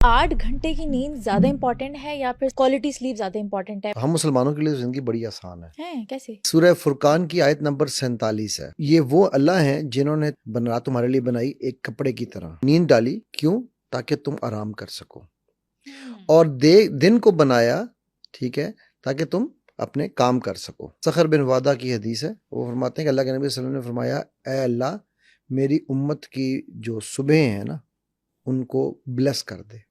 8 घंटे की नींद ज्यादा इंपॉर्टेंट है या फिर क्वालिटी स्लीप ज्यादा इंपॉर्टेंट है? हम मुसलमानों के लिए जिंदगी बड़ी आसान है। हैं कैसे? सूरह फुरकान की आयत नंबर 47 है। ये वो अल्लाह हैं जिन्होंने रात तुम्हारे लिए बनाई एक कपड़े की तरह, नींद डाली, क्यों? ताकि तुम आराम कर सको, और दिन को बनाया, ठीक है, ताकि तुम अपने काम कर सको। सखर बिन वादा की हदीस है, वो फरमाते हैं कि अल्लाह के नबी सल्लल्लाहु अलैहि वसल्लम ने फरमाया, ए अल्लाह, मेरी उम्मत की जो सुबह है ना, उनको ब्लेस कर दे।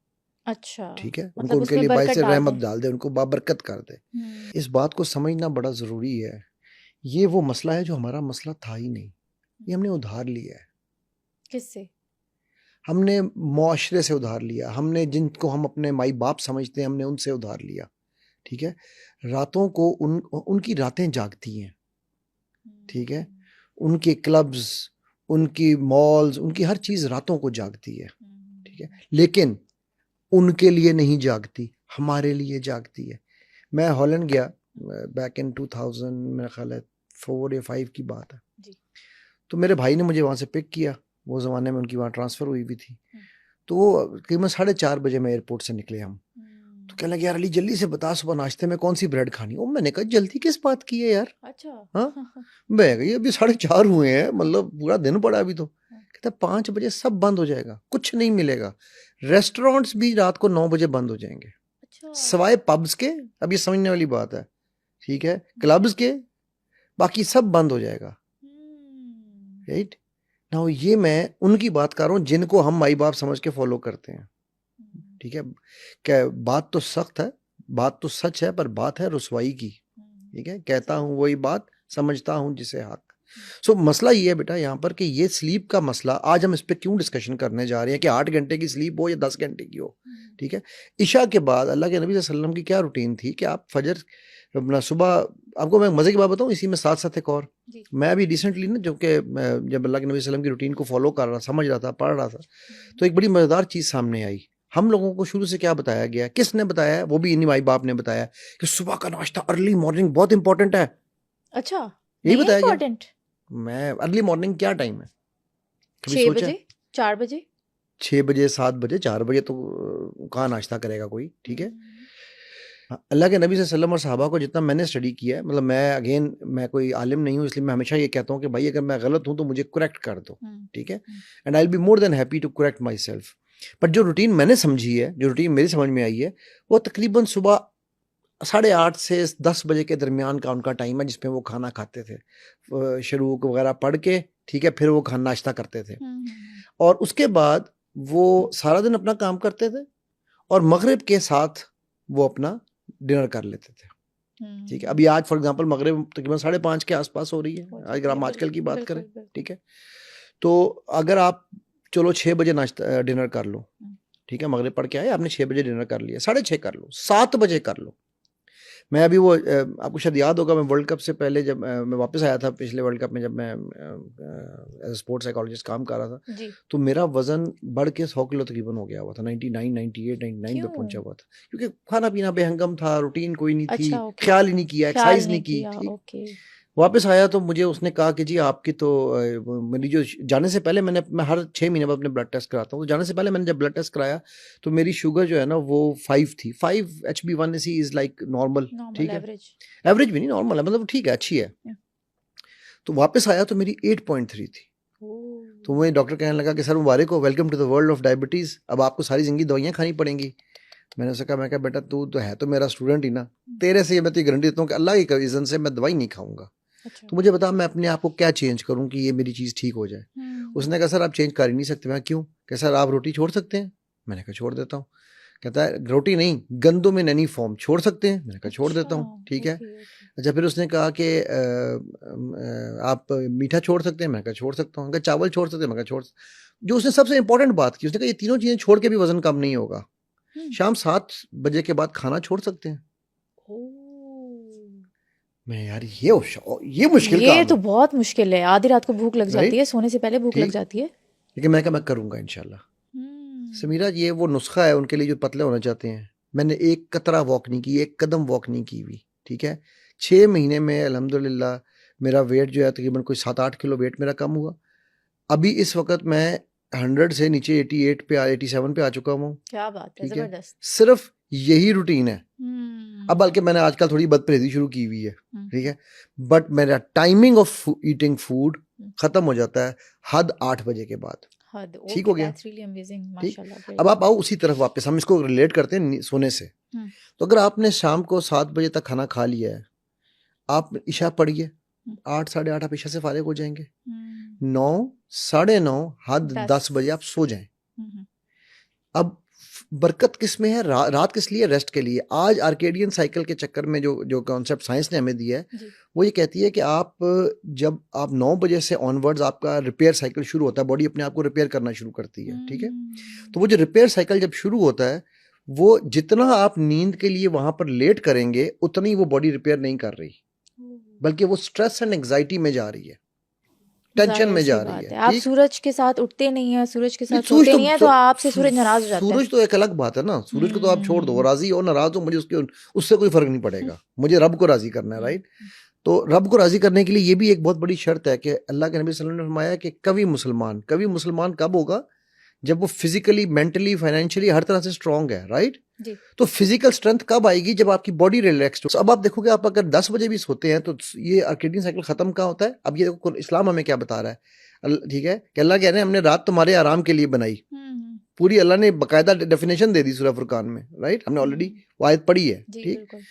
अच्छा, ठीक है, उनको मतलब उनके उसमें लिए बरकत बाइस डाल रहमत दे। डाल दे, उनको बाबरकत कर दे। इस बात को समझना बड़ा ज़रूरी है। ये वो मसला है जो हमारा मसला था ही नहीं, ये हमने उधार लिया है। किससे? हमने मुआशरे से उधार लिया, हमने जिनको हम अपने माई बाप समझते हैं, हमने उनसे उधार लिया। ठीक है, रातों को उनकी रातें जागती हैं। ठीक है, उनके क्लब्स, उनकी मॉल्स, उनकी हर चीज़ रातों को जागती है। ठीक है, लेकिन उनके लिए नहीं जागती, हमारे लिए जागती है। मैं हॉलैंड गया बैक इन 2000, मेरा ख्याल है 4 या 5 की बात है जी। तो मेरे भाई ने मुझे वहाँ से पिक किया। वो ज़माने में उनकी वहाँ ट्रांसफ़र हुई हुई थी। तो वो करीबन 4:30 बजे में एयरपोर्ट से निकले हम। तो कहने लगे, यार अली जल्दी से बता सुबह नाश्ते में कौन सी ब्रेड खानी। ओ मैंने कहा जल्दी किस बात की है यार। अच्छा। हाँ, मैं गई अभी 4:30 हुए हैं, मतलब पूरा दिन पड़ा अभी। तो कहता 5 बजे सब बंद हो जाएगा, कुछ नहीं मिलेगा। रेस्टोरेंट्स भी रात को 9 बजे बंद हो जाएंगे, अच्छा। सवाए पब्स के। अब ये समझने वाली बात है, ठीक है, क्लब्स के, बाकी सब बंद हो जाएगा। राइट नाउ ये मैं उनकी बात कर रहा हूँ जिनको हम माई बाप समझ के फॉलो करते हैं। ठीक है, क्या बात तो सख्त है, बात तो सच है, पर बात है रुसवाई की। ठीक है, कहता हूँ वही बात, समझता हूँ जिसे हक। सो मसला ये है बेटा यहाँ पर कि ये स्लीप का मसला, आज हम इस पर क्यों डिस्कशन करने जा रहे हैं कि 8 घंटे की स्लीप हो या 10 घंटे की हो। ठीक है, इशा के बाद अल्लाह के नबी सल्लल्लाहु अलैहि वसल्लम की क्या रूटीन थी कि आप फजर अपना सुबह, आपको मैं मज़े की बात बताऊँ, इसी में साथ साथ एक और, मैं अभी रिसेंटली ना, जो कि जब अल्लाह के नबी वसल्लम की रूटीन को फॉलो कर रहा, समझ रहा था, पढ़ रहा था, तो एक बड़ी मज़ेदार चीज़ सामने आई। हम लोगों को शुरू से क्या बताया गया, किसने बताया, वो भी इन्हीं माई बाप ने बताया कि सुबह का नाश्ता, अर्ली मॉर्निंग बहुत इंपॉर्टेंट है। अच्छा, यही नहीं बताया गया। इम्पोर्टेंट? मैं अर्ली मॉर्निंग क्या टाइम है, कभी 6 सोचा? बजे 4 बजे 6 बजे, 7 बजे, 4 बजे तो कहाँ नाश्ता करेगा कोई। ठीक है, अल्लाह के नबी सल्लल्लाहु अलैहि वसल्लम और सहाबा को जितना मैंने स्टडी किया है, मतलब मैं अगेन मैं कोई आलिम नहीं हूँ, इसलिए मैं हमेशा ये कहता हूँ कि भाई अगर मैं गलत हूँ तो मुझे करेक्ट कर दो। ठीक है, and I will be more than happy to correct myself. But जो रूटीन मैंने समझी है, जो रूटीन मेरी समझ में आई है, वो तकरीबन सुबह 8:30 से 10 बजे के दरमियान का उनका टाइम है, जिसमें वो खाना खाते थे, शरूक वगैरह पढ़ के। ठीक है, फिर वो खाना नाश्ता करते थे, और उसके बाद वो सारा दिन अपना काम करते थे, और मगरिब के साथ वो अपना डिनर कर लेते थे। ठीक है, अभी आज फॉर एग्जांपल मगरिब तकरीबन 5:30 के आसपास हो रही है, अगर हम आजकल की बात करें। ठीक है, तो अगर आप चलो 6 बजे नाश्ता डिनर कर लो, ठीक है, मगरिब पढ़ के आए, आपने 6 बजे डिनर कर लिया, 6:30 कर लो, 7 बजे कर लो। मैं अभी वो आपको शायद याद होगा, मैं वर्ल्ड कप से पहले जब मैं वापस आया था पिछले वर्ल्ड कप में, जब मैं एज स्पोर्ट्स साइकोलॉजिस्ट काम कर रहा था जी। तो मेरा वजन बढ़ के 100 किलो तकरीबन हो गया हुआ था, 99, 98, 99 पे पहुंचा हुआ था, क्योंकि खाना पीना बेहंगम था, रूटीन कोई नहीं थी। अच्छा, ओके। ख्याल ही नहीं किया, ख्याल एक्सरसाइज नहीं नहीं की। किया, ठीक, ओके। वापस आया तो मुझे उसने कहा कि जी आपकी तो मेरी जो जाने से पहले मैं हर 6 महीने बाद अपने ब्लड टेस्ट कराता हूँ, तो जाने से पहले मैंने जब ब्लड टेस्ट कराया तो मेरी शुगर जो है ना वो 5 थी। 5 HbA1c इज लाइक नॉर्मल। ठीक है, एवरेज। एवरेज भी नहीं, नॉर्मल है, मतलब ठीक है, अच्छी है। तो वापस आया तो मेरी 8.3 थी। तो वही डॉक्टर कहने लगा कि सर मुबारक हो, welcome to the world of diabetes, अब आपको सारी जिंदगी दवाइयाँ खानी पड़ेंगी। मैंने उससे कहा, मैं कहा बेटा तू तो है तो मेरा स्टूडेंट ही ना, तेरे से मैं तो गारंटी देता हूँ कि अल्लाह के रीज़न से मैं दवाई नहीं खाऊंगा। अच्छा। तो मुझे बता मैं अपने आप को क्या चेंज करूँ कि ये मेरी चीज़ ठीक हो जाए। उसने कहा सर आप चेंज कर ही नहीं सकते। मैं क्यों? कहा सर आप रोटी छोड़ सकते हैं। मैंने कहा छोड़ देता हूँ। कहता है रोटी नहीं, गंदों में एनी फॉर्म छोड़ सकते हैं। मैंने कहा छोड़ देता हूँ। ठीक है, अच्छा फिर उसने कहा कि आप मीठा छोड़ सकते हैं। मैंने कहा छोड़ सकता हूँ। कहा चावल छोड़ सकते हैं। मैंने कहा छोड़। जो उसने सबसे इंपॉर्टेंट बात की, उसने कहा ये तीनों चीज़ें छोड़ के भी वजन कम नहीं होगा। शाम 7 बजे के बाद खाना छोड़ सकते हैं। मैं यार ये मुश्किल काम ये तो है। बहुत मुश्किल है, आधी रात को भूख लग जाती है, सोने से पहले भूख लग जाती है। लेकिन मैं करूंगा इंशाल्लाह। समीरा ये वो नुस्खा है उनके लिए जो पतले होना चाहते हैं। मैंने एक कतरा वॉक नहीं की, एक कदम वॉक नहीं की हुई। ठीक है, 6 महीने में अल्हम्दुलिल्लाह मेरा वेट जो है तकरीबन कोई 7-8 किलो वेट मेरा कम हुआ। अभी इस वक्त मैं 100 से नीचे 88 पे 87 पे आ चुका हूँ, क्या बात है, ठीक है। जबरदस्त। सिर्फ यही रूटीन है। अब बल्कि हम्म मैंने आजकल थोड़ी बदपरहेजी शुरू की हुई है, हम्म, ठीक है, बट मेरा टाइमिंग ऑफ ईटिंग फूड हम्म, खत्म हो जाता है हद 8 बजे के बाद। हद। ठीक ओके, हो गया, दैट्स रियली अमेजिंग, ठीक। माशाल्लाह, अब ग्रेट। आप आओ उसी तरफ वापस, हम इसको रिलेट करते हैं सोने से। हम्म तो अगर आपने शाम को 7 बजे तक खाना खा लिया है, आप इशा पढ़िए, हम्म 8 साढ़े 8 आप इशा से फारिग हो जाएंगे। हम्म, 9 साढ़े 9 हद 10 10। बजे आप सो जाएं। हम्म अब बरकत किस में है? रात किस लिए? रेस्ट के लिए। आज आर्केडियन साइकिल के चक्कर में जो जो कॉन्सेप्ट साइंस ने हमें दिया है, जी। वो ये कहती है कि आप जब आप 9 बजे से ऑनवर्ड्स आपका रिपेयर साइकिल शुरू होता है, बॉडी अपने आप को रिपेयर करना शुरू करती है, ठीक है। तो वो जो रिपेयर साइकिल जब शुरू होता है, वो जितना आप नींद के लिए वहां पर लेट करेंगे, उतनी वो बॉडी रिपेयर नहीं कर रही, बल्कि वो स्ट्रेस एंड एंग्जाइटी में जा रही है, टेंशन जाहिर में सी जा रही बात है, है, आप ठीक। सूरज के साथ उठते नहीं है, सूरज के नहीं, साथ सोते नहीं है, तो आपसे सूरज नाराज हो जाता है। सूरज तो एक अलग बात है ना। सूरज को तो आप छोड़ दो, वो राजी हो नाराज हो, मुझे उससे कोई फर्क नहीं पड़ेगा। मुझे रब को राजी करना है, राइट। तो रब को राजी करने के लिए ये भी एक बहुत बड़ी शर्त है कि अल्लाह के नबी सल्लल्लाहु अलैहि वसल्लम ने फरमाया कि कभी मुसलमान कब होगा? जब वो फिजिकली, मेंटली, फाइनेंशियली हर तरह से स्ट्रांग है, राइट। जी। तो फिजिकल स्ट्रेंथ कब आएगी? जब आपकी बॉडी रिलैक्स्ड हो। अब आप देखोगे, आप अगर 10 बजे भी सोते हैं तो ये आर्केडियन साइकिल खत्म कहाँ होता है? अब ये देखो इस्लाम हमें क्या बता रहा है, ठीक है, कि अल्लाह कह रहे हैं हमने रात तुम्हारे आराम के लिए बनाई। पूरी अल्लाह ने बाकायदा डेफिनेशन दे दी सूरह फुरकान में, राइट। हमने ऑलरेडी वो आयत पढ़ी है, जी, ठीक। बिल्कुल।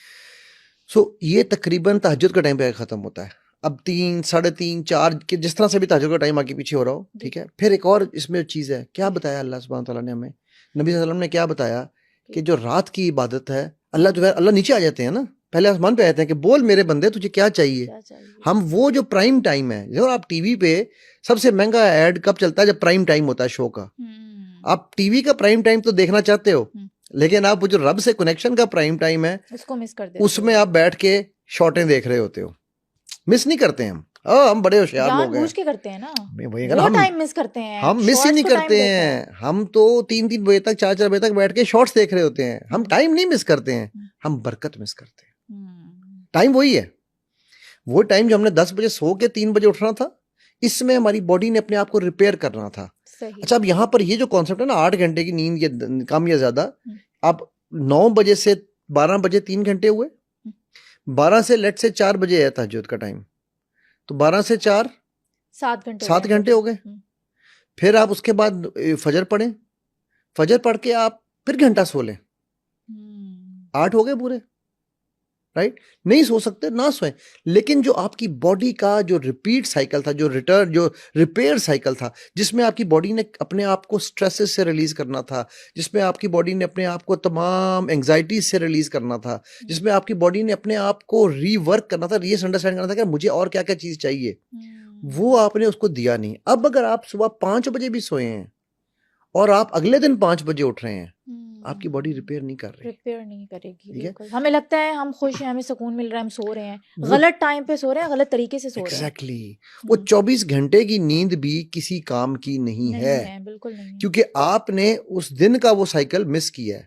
सो ये तकरीबन तहज्जुद का टाइम पे खत्म होता है। अब 3 साढ़े 3 4 के जिस तरह से भी तहज्जुद का टाइम आगे पीछे हो रहा हो, ठीक है। फिर एक और इसमें चीज़ है, क्या बताया अल्लाह सुब्हान तआला ने हमें, नबी सल्लल्लाहु अलैहि वसल्लम ने क्या बताया कि जो रात की इबादत है, अल्लाह नीचे आ जाते हैं ना, पहले आसमान पे आते हैं कि बोल मेरे बंदे तुझे क्या चाहिए। क्या चाहिए? हम वो जो प्राइम टाइम है, जो आप टीवी पे सबसे महंगा ऐड कब चलता है? जब प्राइम टाइम होता है शो का। आप टीवी का प्राइम टाइम तो देखना चाहते हो, लेकिन आप वो जो रब से कनेक्शन का प्राइम टाइम है, उसको मिस कर देते उसमें आप बैठ के शॉर्टें देख रहे होते हो। मिस नहीं करते हम, हम बड़े होशियार लोग हैं। जानबूझ के करते हैं ना, वही वो हम टाइम मिस करते हैं, हम मिस ही नहीं शॉर्ट्स को टाइम करते देते हैं। हैं। हम तो 3-3 बजे तक 4-4 बजे तक बैठ के शॉर्ट्स देख रहे होते हैं। हम टाइम नहीं मिस करते हैं, हम बरकत मिस करते हैं। टाइम वही है, वो टाइम जो हमने 10 बजे सो के 3 बजे उठना था, इसमें हमारी बॉडी ने अपने आप को रिपेयर करना था। सही। अच्छा, अब यहाँ पर ये जो कॉन्सेप्ट है ना, 8 घंटे की नींद या कम या ज्यादा, अब 9 बजे से 12 बजे 3 घंटे हुए, 12 से लेट से 4 बजे है तहज्जुद का टाइम, तो 12 से 4 7 घंटे हो गए। फिर आप उसके बाद फजर पढ़ें, फजर पढ़ के आप फिर घंटा सो लें, 8 हो गए पूरे, राइट। नहीं सो सकते ना सोएं, लेकिन जो आपकी बॉडी का जो रिपीट साइकिल था, जो रिपेयर साइकिल था, जिसमें आपकी बॉडी ने अपने आप को स्ट्रेसेस से रिलीज करना था, जिसमें आपकी बॉडी ने अपने आप को तमाम एंग्जाइटी से रिलीज करना था, जिसमें आपकी बॉडी ने अपने आप को रीवर्क करना था, री अंडरस्टैंड करना था कि मुझे और क्या क्या चीज चाहिए, वो आपने उसको दिया नहीं। अब अगर आप सुबह 5 बजे भी सोए हैं और आप अगले दिन 5 बजे उठ रहे हैं, आपकी बॉडी रिपेयर नहीं कर रही, रिपेयर नहीं करेगी, ठीक है। बिल्कुल। हमें लगता है हम खुश हैं, हमें सुकून मिल रहा है, हम सो रहे हैं, गलत टाइम पे सो रहे हैं, गलत तरीके से सो रहे हैं। एग्जैक्टली। वो 24 घंटे की नींद भी किसी काम की नहीं है, बिल्कुल नहीं है। क्योंकि आपने उस दिन का वो साइकिल मिस किया है।